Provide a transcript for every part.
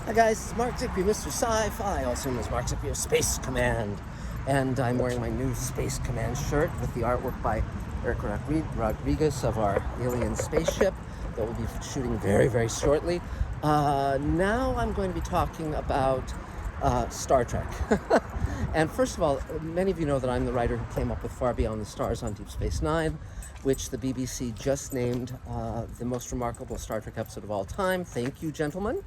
Hi guys, it's Mark Zigby, Mr. Sci-Fi, also known as Mark Zigby of Space Command. And I'm wearing my new Space Command shirt with the artwork by Eric Rodriguez of our alien spaceship that we'll be shooting very, very shortly. Now I'm going to be talking about Star Trek. And first of all, many of you know that I'm the writer who came up with Far Beyond the Stars on Deep Space Nine, which the BBC just named the most remarkable Star Trek episode of all time. Thank you, gentlemen.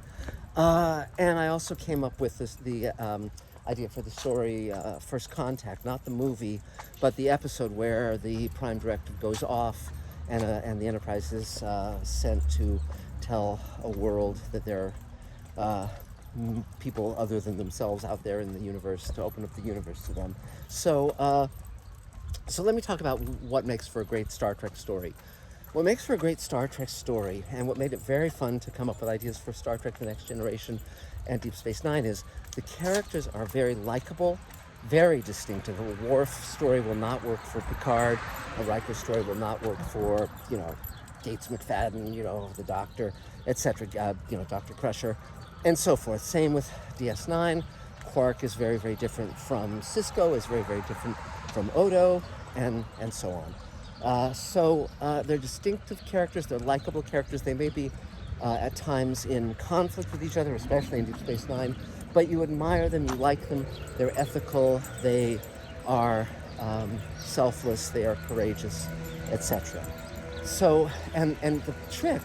And I also came up with the idea for the story First Contact, not the movie, but the episode where the Prime Directive goes off and the Enterprise is sent to tell a world that there are people other than themselves out there in the universe, to open up the universe to them. So let me talk about what makes for a great Star Trek story. What makes for a great Star Trek story, and what made it very fun to come up with ideas for Star Trek: The Next Generation and Deep Space Nine, is the characters are very likable, very distinctive. A Worf story will not work for Picard. A Riker story will not work for, Gates McFadden, the Doctor, etc., Dr. Crusher, and so forth. Same with DS9. Quark is very, very different from Cisco, is very, very different from Odo, and so on. So they're distinctive characters, they're likable characters. They may be at times in conflict with each other, especially in Deep Space Nine, but you admire them, you like them, they're ethical, they are selfless, they are courageous, etc. So, and the trick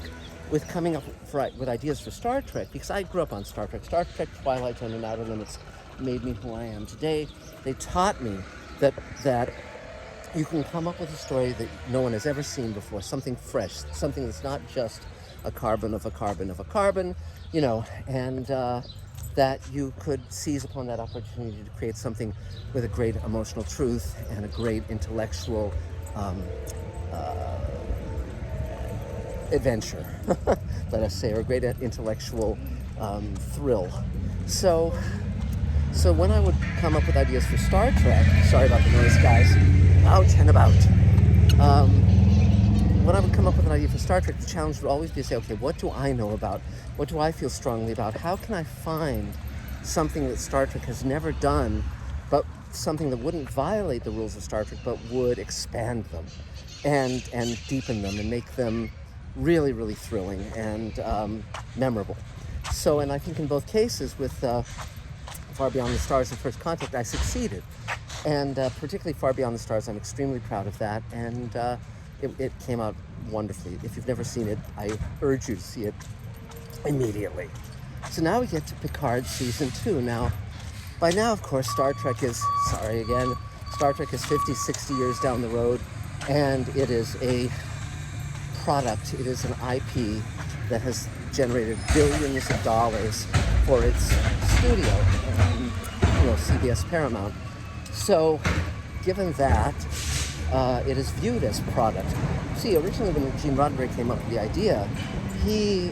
with coming up with ideas for Star Trek, because I grew up on Star Trek, Twilight Zone, and Outer Limits made me who I am today. They taught me that you can come up with a story that no one has ever seen before, something fresh, something that's not just a carbon of a carbon of a carbon, and that you could seize upon that opportunity to create something with a great emotional truth and a great intellectual adventure, let us say, or a great intellectual thrill. So when I would come up with ideas for Star Trek, sorry about the noise, guys, out and about. When I would come up with an idea for Star Trek, the challenge would always be to say, okay, what do I know about? What do I feel strongly about? How can I find something that Star Trek has never done, but something that wouldn't violate the rules of Star Trek, but would expand them and deepen them and make them really, really thrilling and memorable. So, and I think in both cases with Far Beyond the Stars and First Contact, I succeeded. And particularly Far Beyond the Stars, I'm extremely proud of that. And it came out wonderfully. If you've never seen it, I urge you to see it immediately. So now we get to Picard Season 2. Now, by now, of course, Star Trek is 50, 60 years down the road. And it is a product, it is an IP that has generated billions of dollars for its studio, CBS Paramount. So, given that, it is viewed as product. See, originally when Gene Roddenberry came up with the idea, he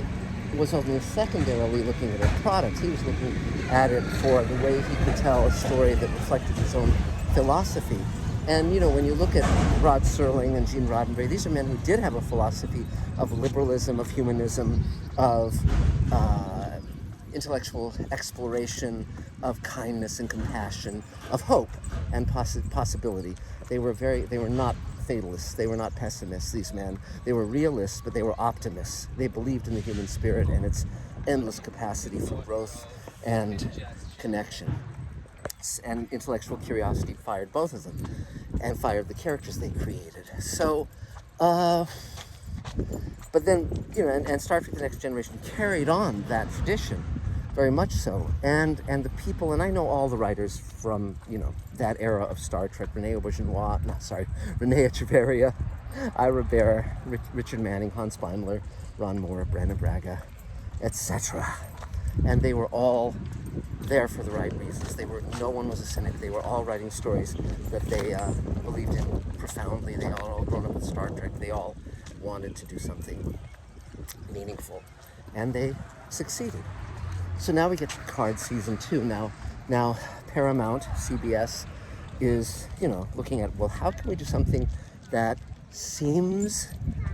was only secondarily looking at a product. He was looking at it for the way he could tell a story that reflected his own philosophy. And, when you look at Rod Serling and Gene Roddenberry, these are men who did have a philosophy of liberalism, of humanism, of intellectual exploration, of kindness and compassion, of hope and possibility. They were not fatalists. They were not pessimists, these men. They were realists, but they were optimists. They believed in the human spirit and its endless capacity for growth and connection. And intellectual curiosity fired both of them, and fired the characters they created. So, but then, and Star Trek: The Next Generation carried on that tradition, very much so. And the people, and I know all the writers from, that era of Star Trek: Rene Echeverria, Ira Behr, Richard Manning, Hans Beimler, Ron Moore, Brandon Braga, etc. And they were all there for the right reasons. No one was a cynic. They were all writing stories that they believed in profoundly. They all grown up with Star Trek. They all wanted to do something meaningful, and they succeeded. So now we get to Picard Season 2. Now Paramount, CBS, is, looking at, well, how can we do something that seems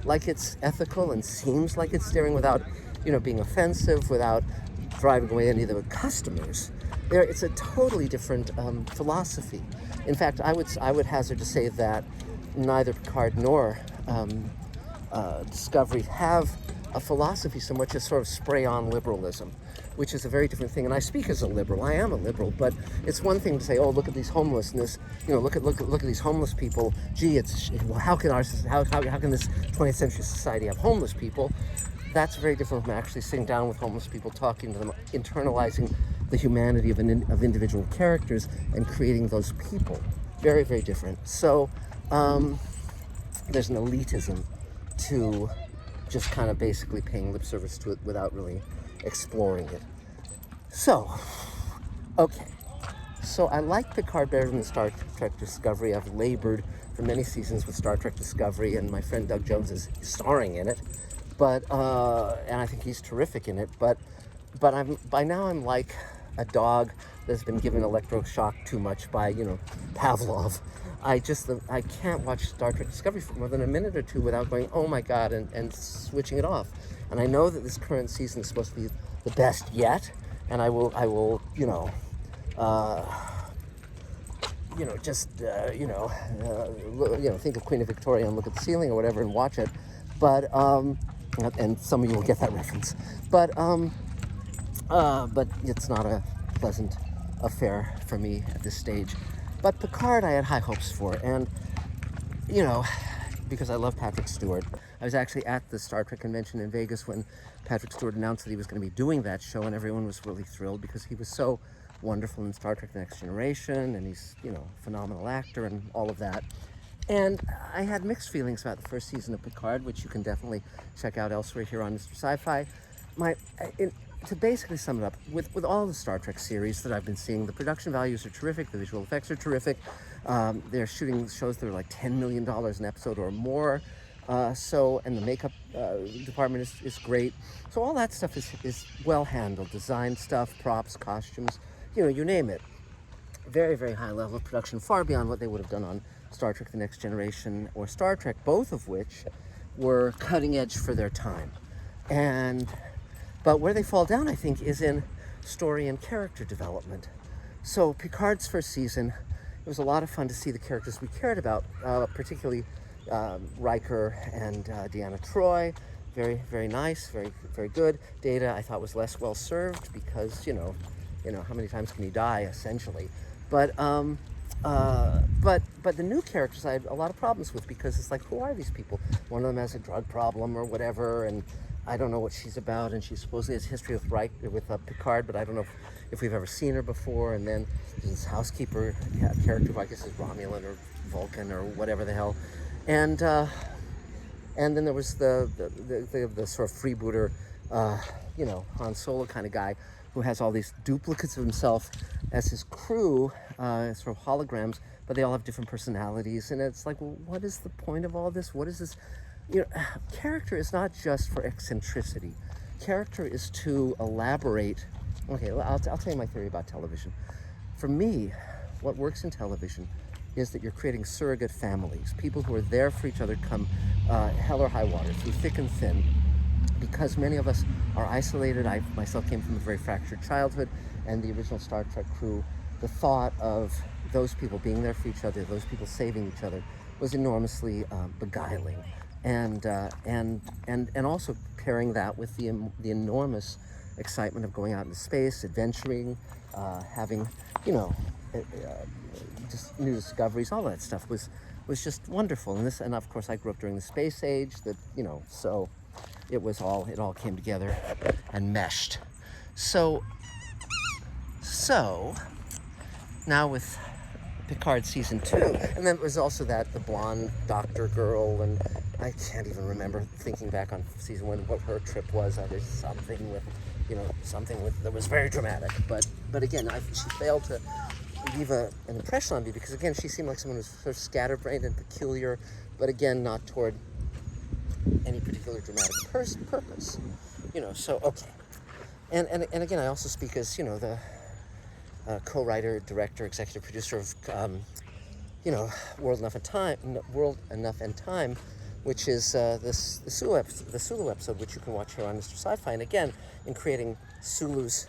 like it's ethical and seems like it's daring without, being offensive, without driving away any of the customers. It's a totally different philosophy. In fact, I would hazard to say that neither Picard nor Discovery have a philosophy so much as sort of spray-on liberalism, which is a very different thing. And I speak as a liberal. I am a liberal, but it's one thing to say, "Oh, look at these homelessness. Look at these homeless people. Gee, how can this 20th century society have homeless people?" That's very different from actually sitting down with homeless people, talking to them, internalizing the humanity of individual characters, and creating those people. Very, very different. So there's an elitism to just kind of basically paying lip service to it without really exploring it. So, okay. So I like Picard better than Star Trek Discovery. I've labored for many seasons with Star Trek Discovery, and my friend Doug Jones is starring in it. But and I think he's terrific in it. But by now I'm like a dog that's been given electroshock too much by Pavlov. I can't watch Star Trek Discovery for more than a minute or two without going, oh my God, and switching it off. And I know that this current season is supposed to be the best yet, and I will think of Queen of Victoria and look at the ceiling or whatever and watch it. But and some of you will get that reference. But it's not a pleasant affair for me at this stage. But Picard, I had high hopes for, and because I love Patrick Stewart. I was actually at the Star Trek convention in Vegas when Patrick Stewart announced that he was going to be doing that show, and everyone was really thrilled because he was so wonderful in Star Trek: The Next Generation, and he's a phenomenal actor and all of that. And I had mixed feelings about the first season of Picard, which you can definitely check out elsewhere here on Mr. Sci-Fi. To basically sum it up, with all the Star Trek series that I've been seeing, the production values are terrific, the visual effects are terrific. They're shooting shows that are like $10 million an episode or more. And the makeup department is great. So all that stuff is well handled. Design stuff, props, costumes, you name it. Very, very high level of production, far beyond what they would have done on Star Trek: The Next Generation or Star Trek, both of which were cutting edge for their time. But where they fall down, I think, is in story and character development. So Picard's first season, it was a lot of fun to see the characters we cared about, particularly Riker and Deanna Troi. Very, very nice, very, very good. Data, I thought, was less well served because, how many times can you die, essentially? But the new characters I had a lot of problems with because it's like, who are these people? One of them has a drug problem or whatever, and I don't know what she's about, and she supposedly has history with Picard, but I don't know if we've ever seen her before. And then there's this housekeeper character who I guess is Romulan or Vulcan or whatever the hell. And then there was the sort of freebooter, Han Solo kind of guy who has all these duplicates of himself as his crew, sort of holograms, but they all have different personalities. And it's like, well, what is the point of all this? What is this? Character is not just for eccentricity. Character is to elaborate. Okay, I'll tell you my theory about television. For me, what works in television is that you're creating surrogate families, people who are there for each other come hell or high water, through thick and thin. Because many of us are isolated. I myself came from a very fractured childhood, and the original Star Trek crew, the thought of those people being there for each other, those people saving each other, was enormously beguiling. And also pairing that with the enormous excitement of going out into space, adventuring, having, just new discoveries, all that stuff was just wonderful. And of course I grew up during the space age, so it all came together and meshed. So now with Picard season 2, and then it was also the blonde doctor girl, and I can't even remember, thinking back on season 1, what her trip was. There's something with that was very dramatic, but again, she failed to leave an impression on me because again, she seemed like someone who was sort of scatterbrained and peculiar, but again, not toward any particular dramatic purpose. So okay, and again, I also speak as the co-writer, director, executive producer of World Enough and Time, which is the Sulu episode, which you can watch here on Mr. Sci-Fi. And again, in creating Sulu's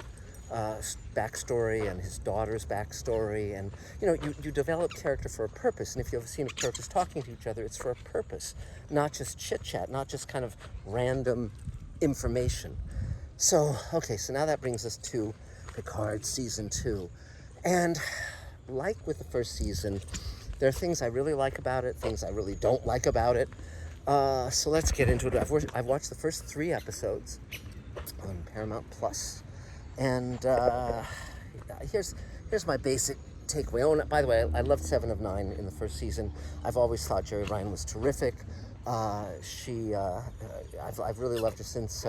backstory and his daughter's backstory, and you develop character for a purpose. And if you have a scene of characters talking to each other, it's for a purpose, not just chit chat, not just kind of random information. So now that brings us to Picard season 2, and like with the first season, there are things I really like about it, things I really don't like about it. So let's get into it. I've watched the first 3 episodes on Paramount Plus. And here's my basic takeaway. Oh, by the way, I loved 7 of 9 in the first season. I've always thought Jerry Ryan was terrific. I've really loved her since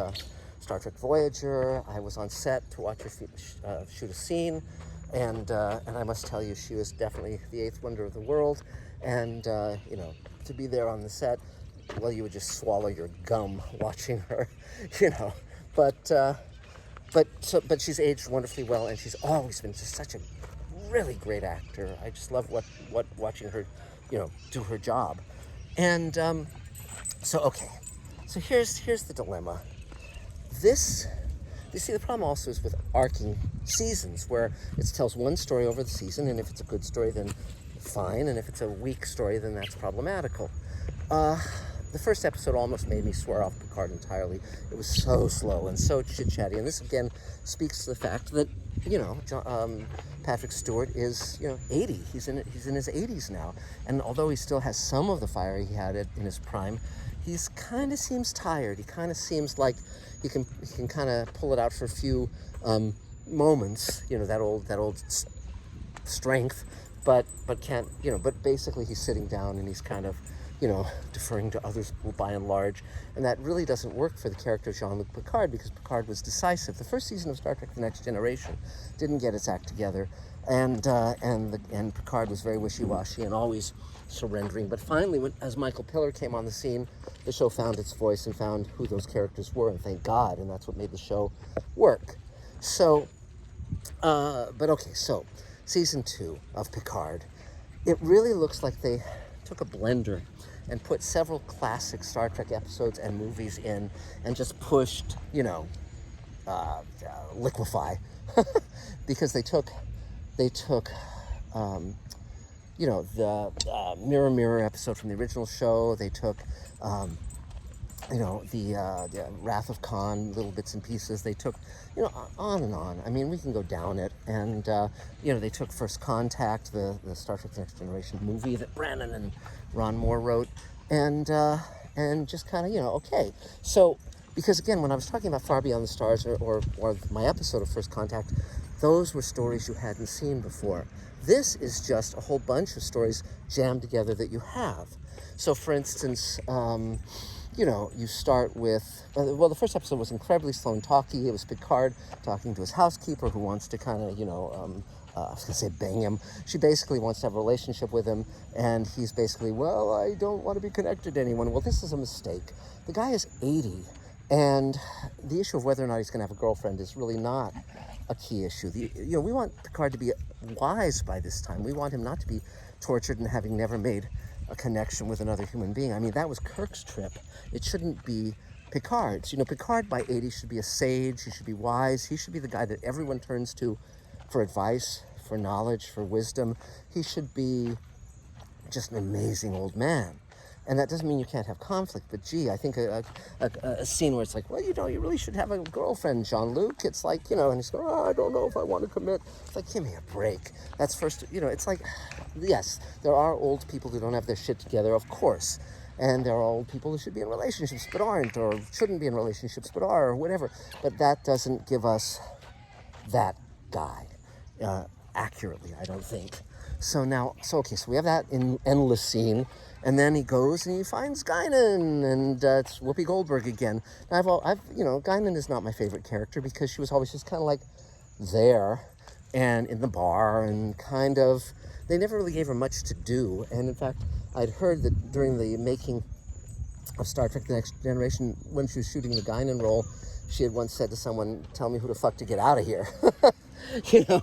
Star Trek Voyager. I was on set to watch her shoot a scene, and I must tell you, she was definitely the 8th wonder of the world. And to be there on the set, well, you would just swallow your gum watching her, But she's aged wonderfully well, and she's always been just such a really great actor. I just love watching her, do her job. And so here's the dilemma. You see, the problem also is with arcing seasons, where it tells one story over the season, and if it's a good story, then fine, and if it's a weak story, then that's problematical. The first episode almost made me swear off Picard entirely. It was so slow and so chit-chatty. And this, again, speaks to the fact that, Patrick Stewart is, 80. He's in his 80s now. And although he still has some of the fire he had in his prime, he's kind of seems tired. He kind of seems like he can kind of pull it out for a few moments, that old strength, but can't, but basically he's sitting down and he's kind of, deferring to others by and large. And that really doesn't work for the character of Jean-Luc Picard, because Picard was decisive. The first season of Star Trek The Next Generation didn't get its act together, and Picard was very wishy-washy and always surrendering. But finally, as Michael Piller came on the scene, the show found its voice and found who those characters were, and thank God, and that's what made the show work. So, so season 2 of Picard, it really looks like they took a blender and put several classic Star Trek episodes and movies in, and just pushed, liquefy, because they took, the Mirror Mirror episode from the original show. They took, the Wrath of Khan, little bits and pieces. They took, on and on. I mean, we can go down it. And, they took First Contact, the Star Trek The Next Generation movie that Brannon and Ron Moore wrote, and just kind of, okay. So, because again, when I was talking about Far Beyond the Stars or my episode of First Contact, those were stories you hadn't seen before. This is just a whole bunch of stories jammed together that you have. So, for instance, you start with, the first episode was incredibly slow and talky. It was Picard talking to his housekeeper, who wants to kind of, I was going to say bang him. She basically wants to have a relationship with him, and he's basically, well, I don't want to be connected to anyone. Well, this is a mistake. The guy is 80, and the issue of whether or not he's going to have a girlfriend is really not a key issue. We want Picard to be wise by this time. We want him not to be tortured and having never made a connection with another human being. I mean, that was Kirk's trip. It shouldn't be Picard's. Picard by 80 should be a sage. He should be wise. He should be the guy that everyone turns to for advice, for knowledge, for wisdom. He should be just an amazing old man. And that doesn't mean you can't have conflict, but gee, I think a scene where it's like, well, you really should have a girlfriend, Jean-Luc. It's like, and he's going, I don't know if I want to commit. It's like, give me a break. That's first, it's like, yes, there are old people who don't have their shit together, of course. And there are old people who should be in relationships but aren't, or shouldn't be in relationships but are, or whatever. But that doesn't give us that guy accurately, I don't think. So we have that in endless scene. And then he goes and he finds Guinan, and it's Whoopi Goldberg again. Now, Guinan is not my favorite character, because she was always just kind of like there and in the bar, and kind of, they never really gave her much to do. And in fact, I'd heard that during the making of Star Trek The Next Generation, when she was shooting the Guinan role, she had once said to someone, tell me who the fuck to get out of here. you know,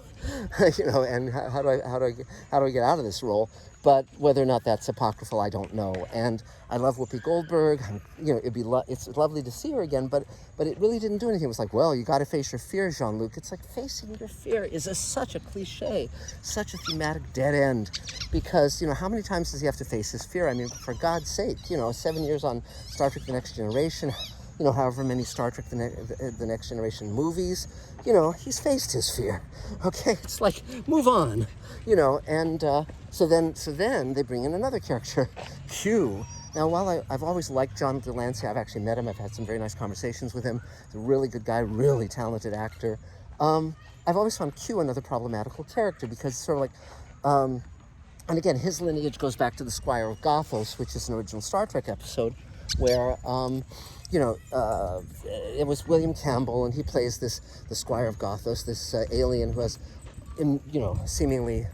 and how do I get out of this role? But whether or not that's apocryphal, I don't know. And I love Whoopi Goldberg. It's lovely to see her again, but it really didn't do anything. It was like, well, you got to face your fear, Jean-Luc. It's like facing your fear is such a cliche, such a thematic dead end, because how many times does he have to face his fear? I mean, for God's sake, 7 years on Star Trek: The Next Generation. However many Star Trek the Next Generation movies, he's faced his fear. Okay, it's like, move on, and so then they bring in another character, Q. Now, while I've always liked John Delancey, I've actually met him, I've had some very nice conversations with him. He's a really good guy, really talented actor. I've always found Q another problematical character, because sort of like, and again, his lineage goes back to the Squire of Gothos, which is an original Star Trek episode, where it was William Campbell, and he plays the Squire of Gothos, this alien who has, seemingly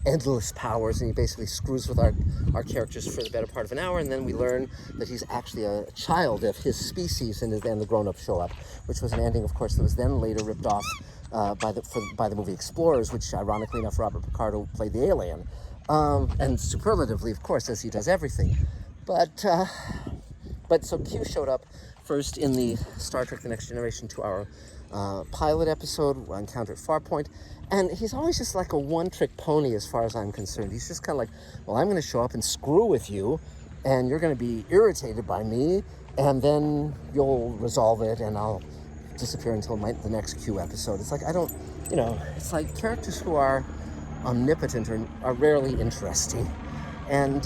endless powers, and he basically screws with our characters for the better part of an hour, and then we learn that he's actually a child of his species, and then the grown-ups show up, which was an ending, of course, that was then later ripped off by the movie Explorers, which, ironically enough, Robert Picard played the alien, and superlatively, of course, as he does everything. But so Q showed up first in the Star Trek: The Next Generation 2-hour pilot episode, Encounter at Farpoint, and he's always just like a one-trick pony as far as I'm concerned. He's just kind of like, well, I'm going to show up and screw with you, and you're going to be irritated by me, and then you'll resolve it, and I'll disappear until the next Q episode. It's like, I don't, it's like characters who are omnipotent are rarely interesting, and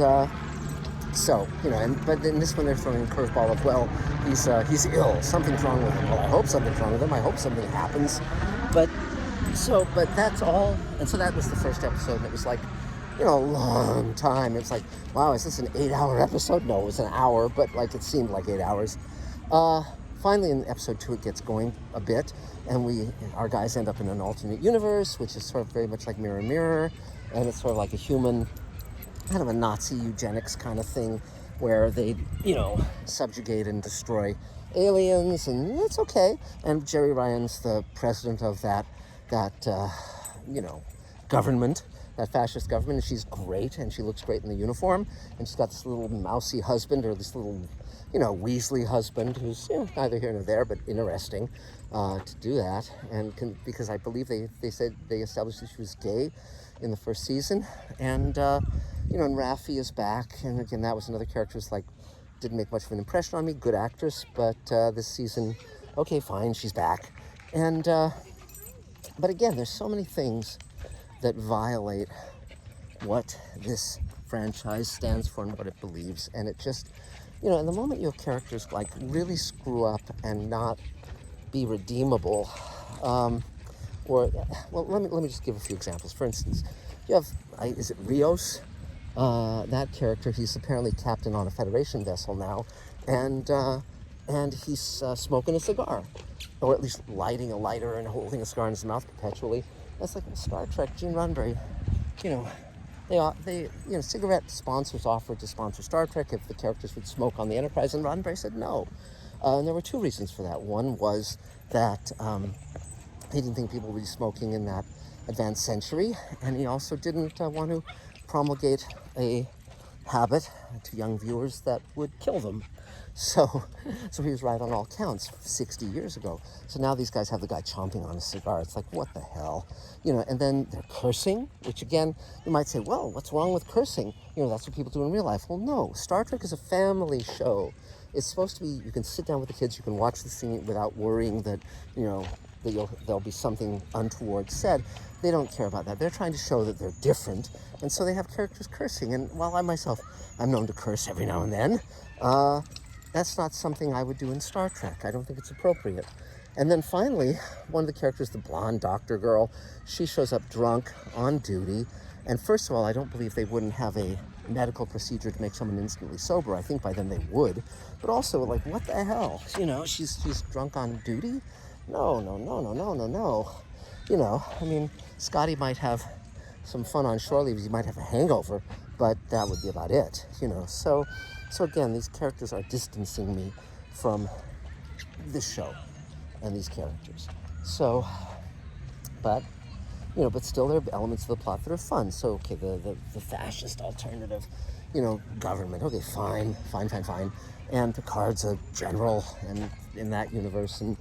but in this one they're throwing a curveball of, well, he's ill, something's wrong with him. Well, I hope something's wrong with him. I hope something happens. But that's all. And so that was the first episode, and it was like, a long time. It's like, wow, is this an 8-hour episode? No, it was an hour, but like it seemed like 8 hours. Finally, in episode 2, it gets going a bit, and our guys end up in an alternate universe, which is sort of very much like Mirror Mirror, and it's sort of like a human, kind of a Nazi eugenics kind of thing, where they, subjugate and destroy aliens, and it's okay. And Jerry Ryan's the president of that government, that fascist government, and she's great, and she looks great in the uniform, and she's got this little mousy husband, or this little, Weasley husband, who's neither here nor there, but interesting to do that, and because I believe they said they established that she was gay in the first season, and and Raffi is back, and again, that was another character who's like, didn't make much of an impression on me, good actress, but this season, okay, fine, she's back, and but again, there's so many things that violate what this franchise stands for and what it believes, and it just, in the moment you have characters like really screw up and not be redeemable, let me just give a few examples. For instance, you have, is it Rios? That character, he's apparently captain on a Federation vessel now, and he's smoking a cigar, or at least lighting a lighter and holding a cigar in his mouth perpetually. That's like Star Trek. Gene Roddenberry, they cigarette sponsors offered to sponsor Star Trek if the characters would smoke on the Enterprise, and Roddenberry said no. And there were two reasons for that. One was that he didn't think people would be smoking in that advanced century, and he also didn't want to promulgate a habit to young viewers that would kill them. So he was right on all counts 60 years ago. So now these guys have the guy chomping on a cigar. It's like, what the hell? And then they're cursing, which again, you might say, well, what's wrong with cursing? That's what people do in real life. Well, no, Star Trek is a family show. It's supposed to be, you can sit down with the kids, you can watch the thing without worrying that, there'll be something untoward said. They don't care about that. They're trying to show that they're different, and so they have characters cursing. And while I'm known to curse every now and then, that's not something I would do in Star Trek. I don't think it's appropriate. And then finally, one of the characters, the blonde doctor girl, she shows up drunk on duty. And first of all, I don't believe they wouldn't have a medical procedure to make someone instantly sober. I think by then they would. But also, like, what the hell? She's drunk on duty? No. I mean, Scotty might have some fun on shore leave. He might have a hangover, but that would be about it, So again, these characters are distancing me from this show and these characters. So but but still there are elements of the plot that are fun. So, okay, the fascist alternative, government. Okay, fine. And Picard's a general and in that universe, and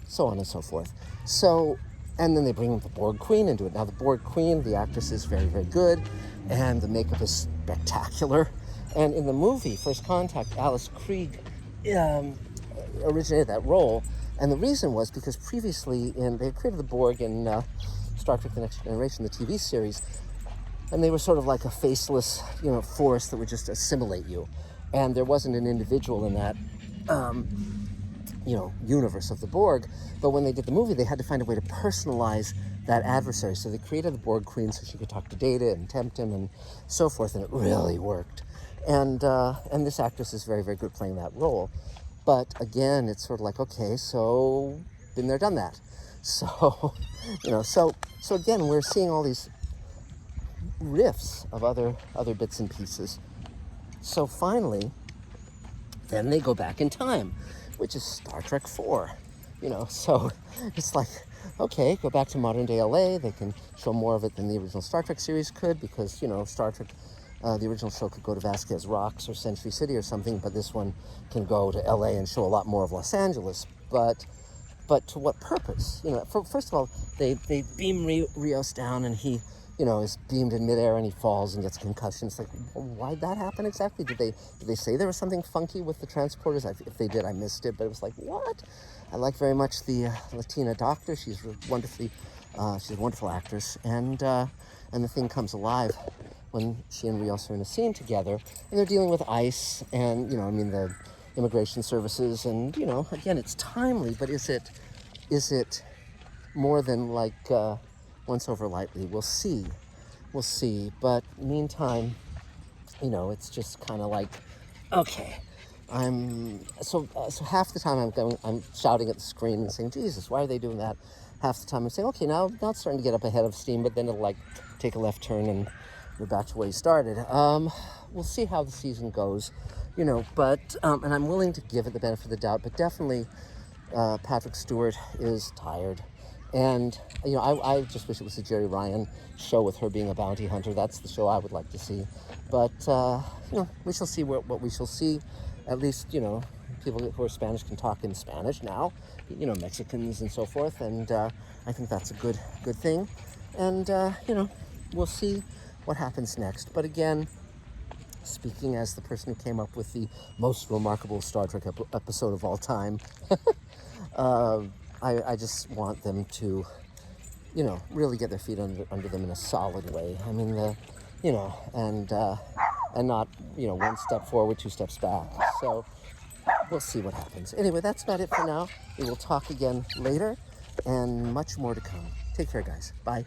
so on and so forth. So, and then they bring the Borg Queen into it. Now, the Borg Queen, the actress is very, very good, and the makeup is spectacular. And in the movie First Contact, Alice Krige originated that role. And the reason was because previously they had created the Borg in Star Trek The Next Generation, the TV series, and they were sort of like a faceless, force that would just assimilate you. And there wasn't an individual in that, universe of the Borg. But when they did the movie, they had to find a way to personalize that adversary. So they created the Borg Queen so she could talk to Data and tempt him and so forth, and it really worked. And this actress is very, very good playing that role. But again, it's sort of like, okay, so been there, done that. So, so again, we're seeing all these riffs of other bits and pieces. So finally, then they go back in time, which is Star Trek 4. So it's like, okay, go back to modern day LA. They can show more of it than the original Star Trek series could, because, Star Trek, the original show could go to Vasquez Rocks or Century City or something, but this one can go to LA and show a lot more of Los Angeles. But to what purpose? First of all, they beam Rios down, and he, is beamed in midair, and he falls and gets concussion. It's like, well, why'd that happen exactly? Did they say there was something funky with the transporters? If they did, I missed it. But it was like, what? I like very much the Latina doctor. She's she's a wonderful actress, and the thing comes alive when she and Rios are in a scene together, and they're dealing with ICE and the immigration services, and again, it's timely, but is it more than like once over lightly? We'll see. But meantime, it's just kind of like, okay, so half the time I'm shouting at the screen and saying, Jesus, why are they doing that? Half the time I'm saying, okay, now it's starting to get up ahead of steam, but then it'll like take a left turn and we're back to where you started. We'll see how the season goes, but and I'm willing to give it the benefit of the doubt, but definitely Patrick Stewart is tired. And, I just wish it was a Jerry Ryan show with her being a bounty hunter. That's the show I would like to see. But, we shall see what we shall see. At least, people who are Spanish can talk in Spanish now, Mexicans and so forth. And I think that's a good thing. And, we'll see what happens next. But again, speaking as the person who came up with the most remarkable Star Trek episode of all time, I just want them to, really get their feet under them in a solid way. I mean, and not, one step forward, two steps back. So we'll see what happens. Anyway, that's about it for now. We will talk again later, and much more to come. Take care, guys. Bye.